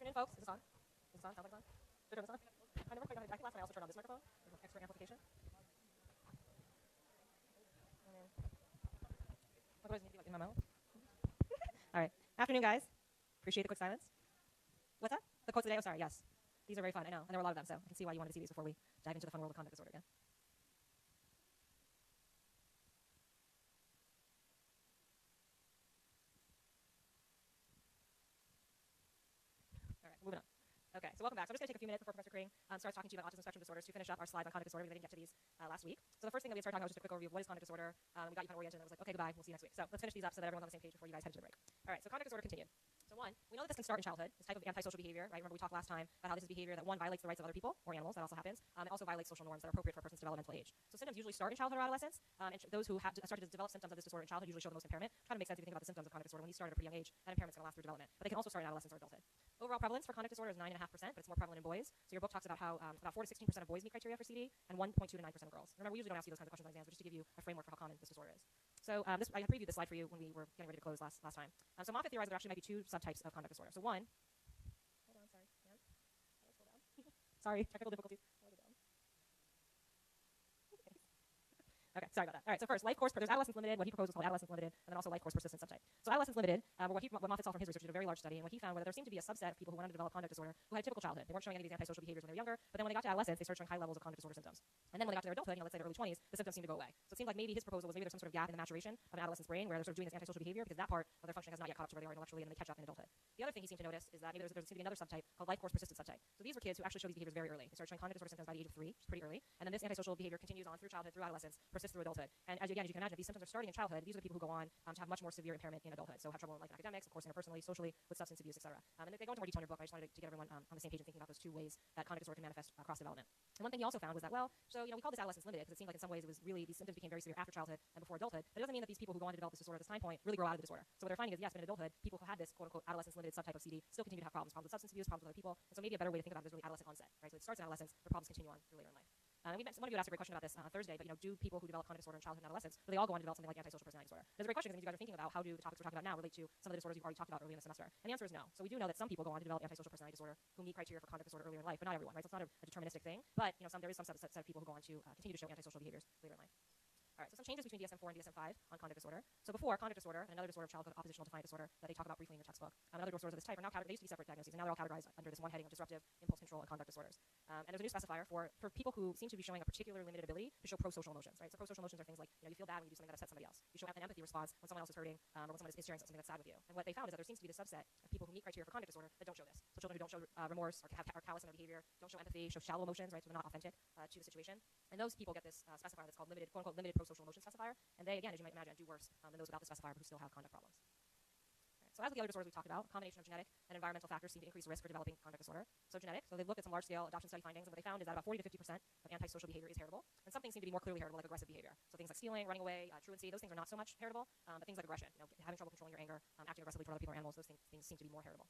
afternoon, folks. Is this on? Is this on? Sounds like it's on? Should I turn this on? I never quite got it. I think last time I also turned on this microphone. There's extra amplification. What do I need to be like in my mouth? All right. Afternoon, guys. Appreciate the quick silence. What's that? The quotes today? Oh, sorry. Yes. These are very fun. I know. And there were a lot of them, so I can see why you wanted to see these before we dive into the fun world of conduct disorder again. All right, moving on. Okay, so welcome back. So I'm just going to take a few minutes before Professor Kring starts talking to you about autism spectrum disorders to finish up our slides on conduct disorder because I didn't get to these last week. So the first thing that we started talking about was just a quick overview of what is conduct disorder. We got you kind of oriented and I was like, okay, goodbye, we'll see you next week. So let's finish these up so that everyone's on the same page before you guys head to the break. All right, so conduct disorder continued. So one, we know that this can start in childhood, this type of antisocial behavior, right? Remember we talked last time about how this is behavior that one violates the rights of other people or animals, that also happens, and also violates social norms that are appropriate for a person's developmental age. So symptoms usually start in childhood or adolescence, and those who have started to develop symptoms of this disorder in childhood usually show the most impairment. Trying to make sense if you think about the symptoms of conduct disorder when these start at a pretty young age, that impairment's going to last through development. But they can also start in adolescence or adulthood. Overall prevalence for conduct disorder is 9.5%, but it's more prevalent in boys. So your book talks about how about 4 to 16% of boys meet criteria for CD, and 1.2 to 9% of girls. Remember, we usually don't ask you those kinds of questions on exams, but just to give you a framework for how common this disorder is. So I previewed this slide for you when we were getting ready to close last time. So Moffitt theorized there actually might be two subtypes of conduct disorder. So one, hold on, sorry, yeah. Sorry, technical difficulties. Okay, sorry about that. All right, so first, life course, there's adolescence limited. What he proposed was called adolescence limited, and then also life course persistent subtype. So adolescence limited, what Moffitt saw from his research, did a very large study, and what he found was that there seemed to be a subset of people who went on to develop conduct disorder who had a typical childhood. They weren't showing any of these antisocial behaviors when they were younger, but then when they got to adolescence, they started showing high levels of conduct disorder symptoms. And then when they got to their adulthood, let's say their early 20s, the symptoms seemed to go away. So it seemed like maybe his proposal was maybe there's some sort of gap in the maturation of an adolescent's brain where they're sort of doing this antisocial behavior because that part of their functioning has not yet caught up to where they are intellectually, and then they catch up in adulthood. The other thing he seemed to notice is that maybe there seemed to be another subtype called life course persistent subtype. So these were kids who actually showed these behaviors very early. They started showing conduct disorder symptoms by the age of 3, which is pretty early, and then this antisocial behavior continues on through childhood, through adolescence, persists through adulthood. And as you can imagine, if these symptoms are starting in childhood, these are the people who go on to have much more severe impairment in adulthood. So have trouble in academics, of course, interpersonally, socially, with substance abuse, etc. And they go into more detail in your book. I just wanted to get everyone on the same page and thinking about those two ways that conduct disorder can manifest across development. And one thing he also found was that, well, so we call this adolescence limited because it seemed like in some ways it was really these symptoms became very severe after childhood and before adulthood. But it doesn't mean that these people who go on to develop this disorder at this time point really grow out of the disorder. So what they're finding is, yes, but in adulthood, people who had this quote unquote adolescence limited subtype of CD still continue to have problems with substance abuse, problems with other people. And so maybe a better way to think about it is really adolescent onset, right? So it starts in adolescence, the problems continue on through later in life. And one of you asked a great question about this on Thursday, but do people who develop conduct disorder in childhood and adolescence, do they all go on to develop something like antisocial personality disorder? That's a great question because you guys are thinking about how do the topics we're talking about now relate to some of the disorders you've already talked about earlier in the semester. And the answer is no. So we do know that some people go on to develop antisocial personality disorder who meet criteria for conduct disorder earlier in life, but not everyone, right? So it's not a deterministic thing, but there is some subset of people who go on to continue to show antisocial behaviors later in life. All right, so some changes between DSM-4 and DSM-5 on conduct disorder. So before, conduct disorder and another disorder of childhood oppositional defiant disorder that they talk about briefly in your textbook, and other disorders of this type are now they used to be separate diagnoses, and now they're all categorized under this one heading of disruptive impulse control and conduct disorders. And there's a new specifier for people who seem to be showing a particular limited ability to show pro-social emotions, right? So pro-social emotions are things like, you feel bad when you do something that upsets somebody else. You show an empathy response when someone else is hurting, or when someone is sharing something that's sad with you. And what they found is that there seems to be this subset of people who meet criteria for conduct disorder that don't show this. So children who don't show remorse or are callous in their behavior, don't show empathy, show shallow emotions, right? So they're not authentic to the situation. And those people get this specifier that's called limited, quote unquote, limited pro-social emotion specifier. And they, again, as you might imagine, do worse than those without the specifier but who still have conduct problems. So as with the other disorders we talked about, a combination of genetic and environmental factors seem to increase risk for developing conduct disorder. So genetic, so they've looked at some large-scale adoption study findings, and what they found is that about 40 to 50% of antisocial behavior is heritable, and some things seem to be more clearly heritable, like aggressive behavior. So things like stealing, running away, truancy, those things are not so much heritable, but things like aggression, having trouble controlling your anger, acting aggressively toward other people or animals, those things seem to be more heritable.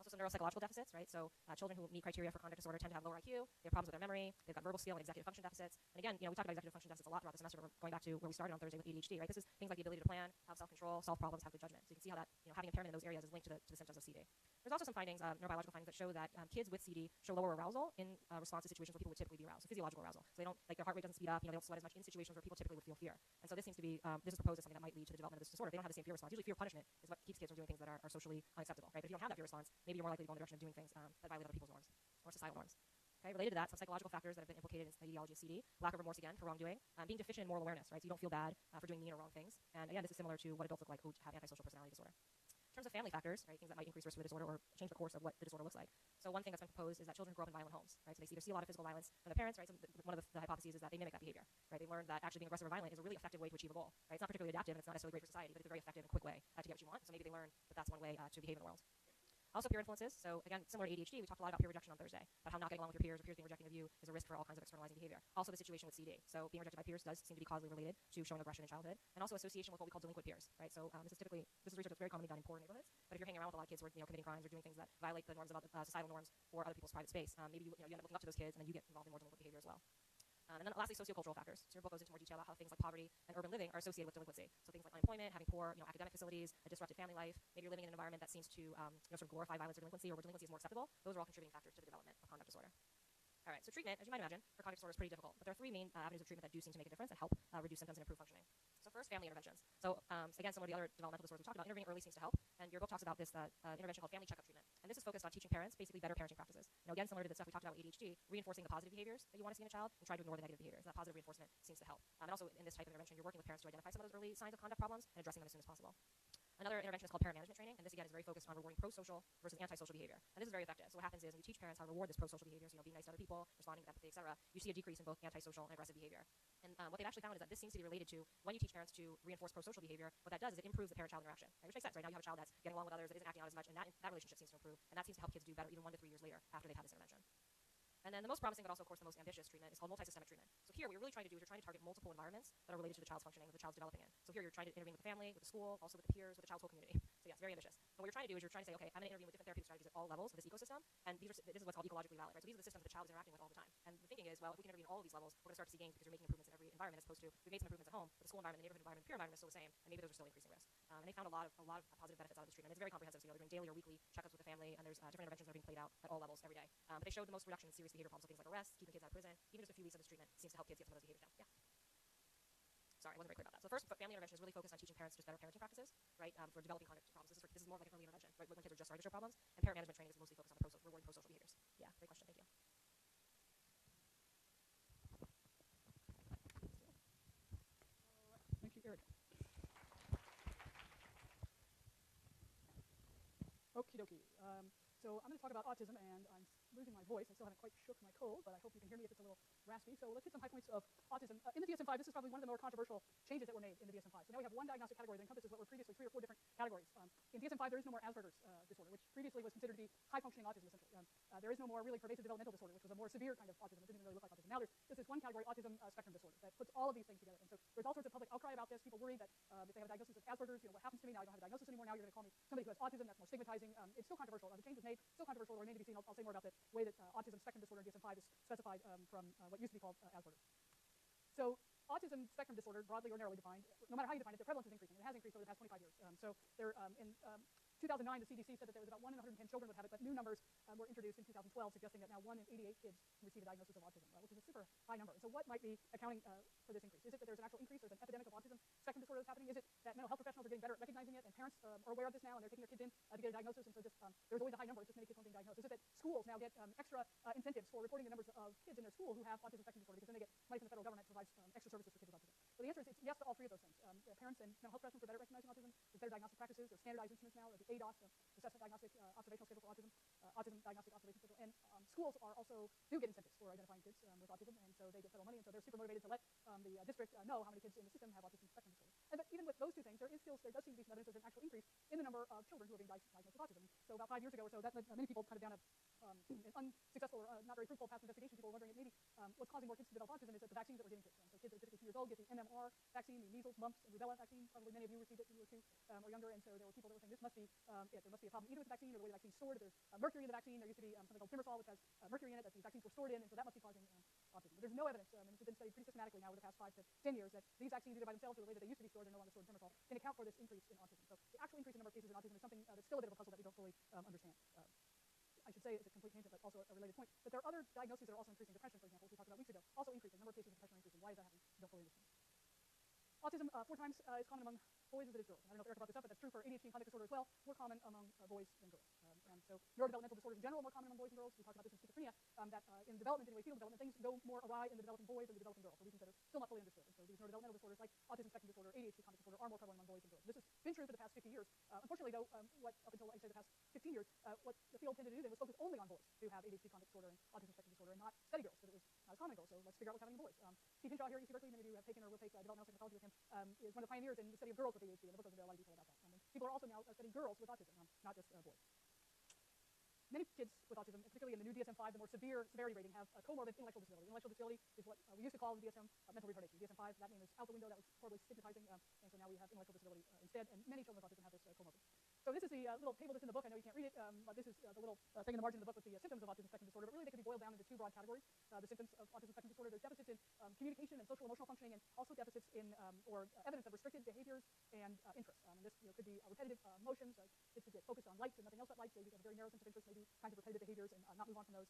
Also some neuropsychological deficits, right? So children who meet criteria for conduct disorder tend to have lower IQ, they have problems with their memory, they've got verbal skill and executive function deficits. And again, we talked about executive function deficits a lot throughout the semester, but we're going back to where we started on Thursday with ADHD, right? This is things like the ability to plan, have self-control, solve problems, have good judgment. So you can see how that, having impairment in those areas is linked to the symptoms of CD. There's also some findings, neurobiological findings that show that kids with CD show lower arousal in response to situations where people would typically be aroused, so physiological arousal. So they don't, their heart rate doesn't speed up, they don't sweat as much in situations where people typically would feel fear. And so this seems to be, this is proposed as something that might lead to the development of this disorder. They don't have the same fear response. Usually fear of punishment is what keeps kids from doing things that are socially unacceptable, right? But if you don't have that fear response, maybe you're more likely to go in the direction of doing things that violate other people's norms or societal norms. Okay, related to that, some psychological factors that have been implicated in the etiology of CD, lack of remorse again for wrongdoing, being deficient in moral awareness, right? So you don't feel bad for doing mean or wrong things. And again, this is similar to what adults look like who have antisocial personality disorder. In terms of family factors, right, things that might increase risk for the disorder or change the course of what the disorder looks like. So one thing that's been proposed is that children grow up in violent homes, right? So they either see a lot of physical violence from their parents, right? So one of the hypotheses is that they mimic that behavior, right? They learn that actually being aggressive or violent is a really effective way to achieve a goal, right? It's not particularly adaptive and it's not necessarily great for society, but it's a very effective and quick way to get what you want. So maybe they learn that that's one way to behave in the world. Also peer influences. So again, similar to ADHD, we talked a lot about peer rejection on Thursday, about how not getting along with your peers or peers being rejecting of you is a risk for all kinds of externalizing behavior. Also the situation with CD. So being rejected by peers does seem to be causally related to showing aggression in childhood, and also association with what we call delinquent peers, right? So this is research that's very commonly done in poor neighborhoods, but if you're hanging around with a lot of kids who are committing crimes or doing things that violate the norms of societal norms or other people's private space, maybe you end up looking up to those kids and then you get involved in more delinquent behavior as well. And then lastly, sociocultural factors. So your book goes into more detail about how things like poverty and urban living are associated with delinquency. So things like unemployment, having poor, academic facilities, a disrupted family life, maybe you're living in an environment that seems to, sort of glorify violence or delinquency, or where delinquency is more acceptable. Those are all contributing factors to the development of conduct disorder. All right, so treatment, as you might imagine, for conduct disorder is pretty difficult, but there are three main avenues of treatment that do seem to make a difference and help reduce symptoms and improve functioning. So first, family interventions. So again, similar to the other developmental disorders we talked about, intervening early seems to help, and your book talks about this intervention called family checkup treatment, and this is focused on teaching parents basically better parenting practices. Again, similar to the stuff we talked about with ADHD, reinforcing the positive behaviors that you want to see in a child and try to ignore the negative behaviors. That positive reinforcement seems to help. And also in this type of intervention, you're working with parents to identify some of those early signs of conduct problems and addressing them as soon as possible. Another intervention is called parent management training, and this again is very focused on rewarding pro-social versus anti-social behavior. And this is very effective. So what happens is when you teach parents how to reward this pro-social behavior, so being nice to other people, responding with empathy, etc., you see a decrease in both anti-social and aggressive behavior. And what they've actually found is that this seems to be related to when you teach parents to reinforce pro-social behavior, what that does is it improves the parent-child interaction, right? Which makes sense, right? Now you have a child that's getting along with others, that isn't acting out as much, and that relationship seems to improve, and that seems to help kids do better even 1 to 3 years later after they've had this intervention. And then the most promising, but also, of course, the most ambitious treatment is called multi-systemic treatment. So here, what you're really trying to do is you're trying to target multiple environments that are related to the child's functioning, that the child's developing in. So here, you're trying to intervene with the family, with the school, also with the peers, with the child's whole community. So yes, very ambitious. But what you're trying to do is you're trying to say, okay, I'm going to intervene with different therapeutic strategies at all levels of this ecosystem, and this is what's called ecologically valid, right? So these are the systems that the child is interacting with all the time. And the thinking is, well, if we can intervene in all of these levels, we're going to start to see gains because you're making improvements in every environment, as opposed to we've made some improvements at home, but the school environment, the neighborhood environment, the peer environment is still the same, and maybe those are still increasing risk. And they found a lot of positive benefits out of this treatment. It's very comprehensive. So they're doing daily or weekly checkups with the family, and there's different interventions that are being played out at all levels every day. But they showed the most reduction in serious behavior problems, so things like arrests, keeping kids out of prison, even just a few weeks of this treatment seems to help kids get some of those behaviors down. Yeah. Sorry, I wasn't very clear about that. So the first family intervention is really focused on teaching parents just better parenting practices, right, for developing conduct problems. This is more like an early intervention, right, when kids are just starting to show problems. And parent management training is mostly focused on the rewarding pro-social behaviors. Yeah, great question. Thank you. Thank you, Eric. Okie dokie. So I'm going to talk about autism, and I'm losing my voice. I still haven't quite shook my cold, but I hope you can hear me if it's a little raspy. So let's hit some high points of autism. In the DSM-5, this is probably one of the more controversial changes that were made in the DSM-5. So now we have one diagnostic category that encompasses what were previously 3 or 4 different categories. In DSM-5, there is no more Asperger's disorder, which previously was considered to be high-functioning autism, essentially. There is no more really pervasive developmental disorder, which was a more severe kind of autism. It didn't even really look like autism. Now there's this one category, autism spectrum disorder, that puts all of these things together. And so there's all sorts of public outcry about this. People worry that if they have a diagnosis of Asperger's, what happens to me? Now I don't have a diagnosis anymore. Now you're going to call me somebody who has autism. That's more stigmatizing. It's still controversial. The change was made. Still controversial. Or remain to be seen. I'll say more about the way that autism spectrum disorder in DSM-5 is specified from what used to be called Asperger's. So autism spectrum disorder, broadly or narrowly defined, no matter how you define it, the prevalence is increasing. It has increased over the past 25 years. So there, in 2009, the CDC said that there was about 1 in 110 children would have it, but new numbers were introduced in 2012, suggesting that now 1 in 88 kids receive a diagnosis of autism, which is a super high number. And so what might be accounting for this increase? Is it that there's an actual increase? There's an epidemic of autism spectrum disorder that's happening? Is it that mental health professionals are getting better at recognizing it, and parents are aware of this now, and they're taking their kids in to get a diagnosis, and so just there's always a high number. It's just many kids aren't being diagnosed. Is it that schools now get extra incentives for reporting the numbers of kids in their school who have autism spectrum disorder, because then they get money from the federal government to provide extra services for kids with autism? So the answer is it's yes to all 3 of those things. Parents and mental health professionals are better at recognizing autism. There's better diagnostic practices. There's standardized instruments now, the ADOS, Assessment Diagnostic Observational Schedule for Autism, Autism Diagnostic Observation Schedule. And schools are also do get incentives for identifying kids with autism, and so they get federal money, and so they're super motivated to let the district know how many kids in the system have autism spectrum disorder. And but even with those 2 things, there does seem to be some evidence there's an actual increase in the number of children who are being diagnosed with autism. So about 5 years ago or so, that led many people kind of down an unsuccessful or not very fruitful path of investigation. People were wondering if maybe what's causing more kids to develop autism is that the vaccines that we're giving kids. So kids that are 2 years old get the MMR vaccine, the measles, mumps, and rubella vaccine. Probably many of you received it when you were 2 or younger, and so there were people that were saying this must be it. There must be a problem either with the vaccine or the way the vaccine's stored. There's mercury in the vaccine. There used to be something called thimerosal, which has mercury in it that these vaccines were stored in, and so that must be causing autism. But there's no evidence, and this has been studied pretty systematically now over the past 5 to 10 years, that these vaccines, either by themselves or the way that they used to be stored, they're no longer stored in thimerosal, can account for this increase in autism. So the actual increase in the number of cases in autism is something that's still a bit of a puzzle that we don't fully understand. I should say, it's a complete tangent, but also a related point, that there are other diagnoses that are also increasing. Depression, for example, which we talked about weeks ago, also increasing. The number of cases of depression are increasing. Why is that happening? We don't fully understand. Autism 4 times is common among boys as it is girls. I don't know if Erica brought this up, but that's true for ADHD and conduct disorder as well. More common among boys than girls. And so neurodevelopmental disorders in general are more common among boys and girls. We talked about this in schizophrenia, that in development, anyway, fetal development, things go more awry in the developing boys than the developing girls for reasons that are still not fully understood. And so these neurodevelopmental disorders like autism spectrum disorder, ADHD, conduct disorder are more prevalent among boys than girls. This has been true for the past 50 years. Unfortunately, though, what up until, like I say, the past 15 years, what the field tended to do then was focus only on boys who have ADHD, conduct disorder, and autism spectrum disorder, and not study girls, because it was not a common goal. So let's figure out what's happening in boys. Steve Hinshaw here at UC Berkeley, many of you have taken or will take developmental psychology with him, is one of the pioneers in the study of girls with ADHD, and the book goes into a lot of detail about that. People are also now studying girls with autism, not just boys. Many kids with autism, particularly in the new DSM-5, the more severe severity rating, have a comorbid intellectual disability. Intellectual disability is what we used to call in the DSM mental retardation. DSM-5, that name is out the window. That was horribly stigmatizing, and so now we have intellectual disability instead. And many children with autism have this comorbid. So this is the little table that's in the book. I know you can't read it, but this is the little thing in the margin of the book with the symptoms of autism spectrum disorder. But really, they can be boiled down into two broad categories. The symptoms of autism spectrum disorder: there's deficits in communication and social emotional functioning, and also deficits in or evidence of restricted behaviors and interests. And this could be repetitive motions. Kids could get focused on lights and nothing else but lights. They have a very narrow sense of interest, maybe kinds of repetitive behaviors, and not move on from those.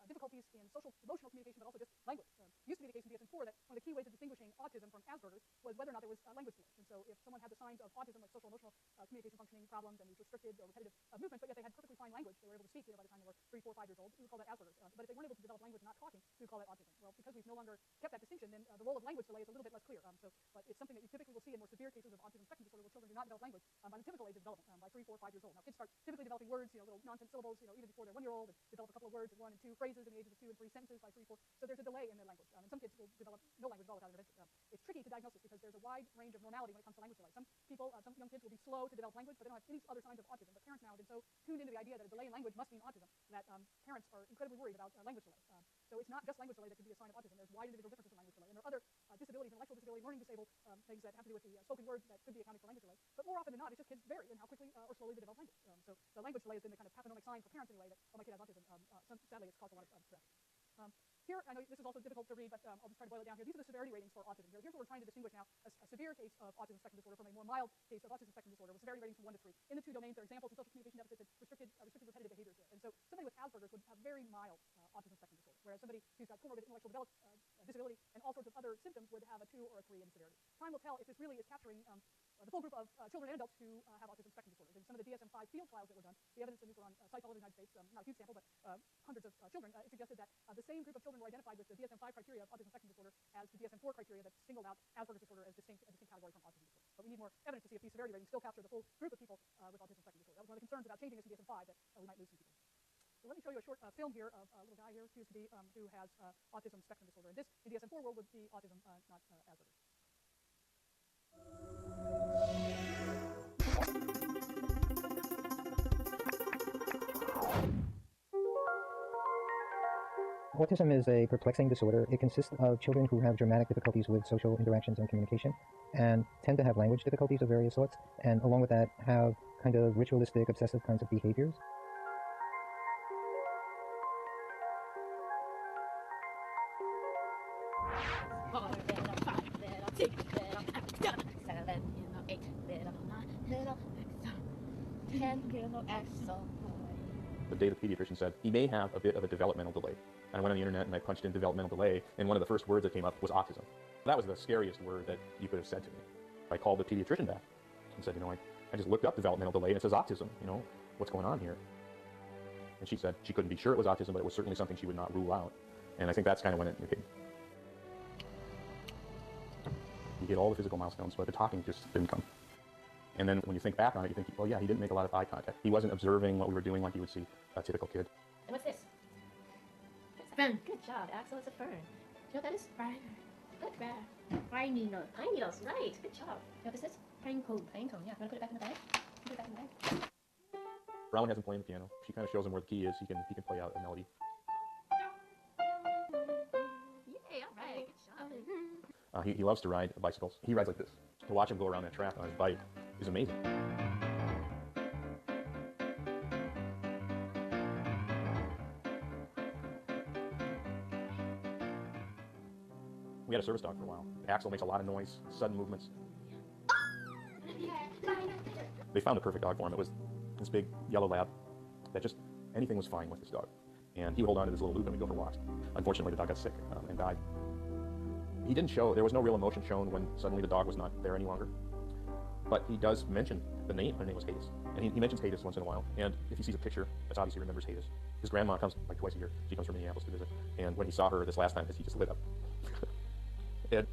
Difficulties in social emotional communication, but also just language. It used to be the case in DSM-4 that one of the key ways of distinguishing autism from Asperger's was whether or not there was language delay. And so if someone had the signs of autism, like social emotional communication functioning problems and these restricted or repetitive movements, but yet they had perfectly fine language, they were able to speak by the time they were 3, 4, 5 years old, we would call that Asperger's. But if they weren't able to develop language and not talking, we would call that autism. Well, because we've no longer kept that distinction, then the role of language delay is a little bit less clear. But it's something that you typically will see in more severe cases of autism spectrum disorder where children do not develop language by the typical age of development, by 3, 4, 5 years old. Now, kids start typically developing words, little nonsense syllables, even before they're 1-year-old, and develop a couple of words and 1 and 2 phrases in the ages of 2 and 3 sentences by 3, 4. So there's a delay in their language. And some kids will develop no language at all without intervention. It's tricky to diagnose this because there's a wide range of normality when it comes to language delay. Some people, some young kids will be slow to develop language, but they don't have any other signs of autism. But parents now have been so tuned into the idea that a delay in language must mean autism that parents are incredibly worried about language delay. So it's not just language delay that can be a sign of autism. There's wide individual differences in language delay. And there are other disabilities, intellectual disability, learning disabled things that have to do with the spoken word that could be accounting for language delay. But more often than not, it's just kids vary in how quickly or slowly they develop language. So the language delay has been the kind of pathognomic sign for parents anyway that, oh, my kid has autism. Sadly, it's caused a lot of stress. Here, I know this is also difficult to read, but I'll just try to boil it down here. These are the severity ratings for autism. Here's what we're trying to distinguish now: a severe case of autism spectrum disorder from a more mild case of autism spectrum disorder, with severity ratings from 1 to 3. In the two domains, there are examples of social communication deficits and restricted repetitive behaviors there. And so somebody with Asperger's would have very mild autism spectrum disorder, whereas somebody who's got comorbid intellectual disability and all sorts of other symptoms would have a 2 or a 3 in severity. Time will tell if this really is capturing the full group of children and adults who have autism spectrum disorder. In some of the DSM-5 field trials that were done, the evidence, and these were on sites all over the United States, not a huge sample, but hundreds of children, it suggested that the same group of children were identified with the DSM-5 criteria of autism spectrum disorder as the DSM-4 criteria that singled out Asperger's disorder as a distinct category from autism disorder. But we need more evidence to see if these severity ratings still capture the full group of people with autism spectrum disorder. That was one of the concerns about changing this to DSM-5, that we might lose some people. So let me show you a short film here of a little guy here who has autism spectrum disorder. And this, in DSM-4 world, would be autism, not Asperger's. Autism is a perplexing disorder. It consists of children who have dramatic difficulties with social interactions and communication and tend to have language difficulties of various sorts, and along with that have kind of ritualistic, obsessive kinds of behaviors. The day the pediatrician said he may have a bit of a developmental delay. And I went on the internet and I punched in developmental delay, and one of the first words that came up was autism. That was the scariest word that you could have said to me. I called the pediatrician back and said, I just looked up developmental delay and it says autism, what's going on here? And she said she couldn't be sure it was autism, but it was certainly something she would not rule out. And I think that's kind of when it came. You get all the physical milestones, but the talking just didn't come. And then when you think back on it, you think, well, yeah, he didn't make a lot of eye contact. He wasn't observing what we were doing like you would see a typical kid. And what's this? Fern. Good job, Axel. It's a fern. Do you know what that is? Fern. Good. Pine needle. Pine needles. Right. Good job. You know what this is? Pine cone. Pine cone. Yeah. You want to put it back in the bag? Put it back in the bag. Rowan hasn't played the piano. She kind of shows him where the key is. He can play out a melody. Yay! All right. Good job. He loves to ride bicycles. He rides like this. To watch him go around that track on his bike is amazing. We had a service dog for a while. Axel makes a lot of noise, sudden movements. They found a perfect dog for him. It was this big yellow lab that just anything was fine with this dog. And he would hold on to this little loop and we'd go for walks. Unfortunately, the dog got sick and died. He didn't show, there was no real emotion shown when suddenly the dog was not there any longer. But he does mention the name. Her name was Hades. And he mentions Hades once in a while. And if he sees a picture, that's obviously remembers Hades. His grandma comes like twice a year. She comes from Minneapolis to visit. And when he saw her this last time, he just lit up. And